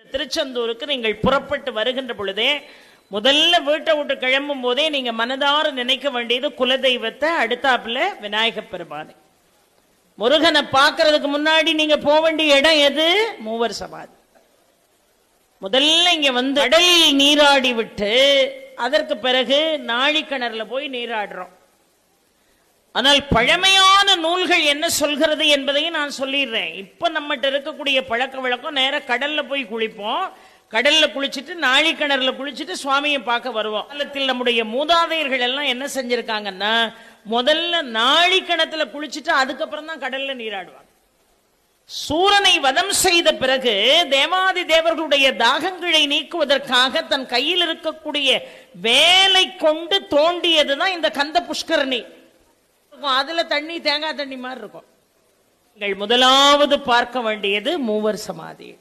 திருச்செந்தூருக்கு நீங்கள் புறப்பட்டு வருகின்ற பொழுதே முதல்ல வீட்டை விட்டு கிளம்பும் போதே நீங்க மனதார நினைக்க வேண்டியது குலதெய்வத்தை, அடுத்தாப்புல விநாயகப் பெருமானை. முருகனை பார்க்கறதுக்கு முன்னாடி நீங்க போக வேண்டிய இடம் எது? மூவர் சமாதி. முதல்ல இங்க வந்து கடலில் நீராடி விட்டு அதற்கு பிறகு நாழிக்கிணறுல போய் நீராடுறோம். ஆனால் பழமையான நூல்கள் என்ன சொல்கிறது என்பதையும் நான் சொல்லிடுறேன். இப்ப நம்மகிட்ட இருக்கக்கூடிய பழக்க வழக்கம் நேர கடல்ல போய் குளிப்போம், கடல்ல குளிச்சுட்டு நாழிக்கிணறுல குளிச்சுட்டு சுவாமியை பார்க்க வருவோம். காலத்தில் நம்முடைய மூதாதையர்கள் எல்லாம் என்ன செஞ்சிருக்காங்கன்னா, முதல்ல நாழிக்கிணத்துல குளிச்சுட்டு அதுக்கப்புறம் தான் கடல்ல நீராடுவாங்க. சூரனை வதம் செய்த பிறகு தேவாதி தேவர்களுடைய தாகங்களை நீக்குவதற்காக தன் கையில் இருக்கக்கூடிய வேலை கொண்டு தோண்டியதுதான் இந்த கந்த புஷ்கரணி. அதுல தண்ணி தேங்காய் தண்ணி மாதிரி இருக்கும். நீங்கள் முதலாவது பார்க்க வேண்டியது மூவர் சமாதி.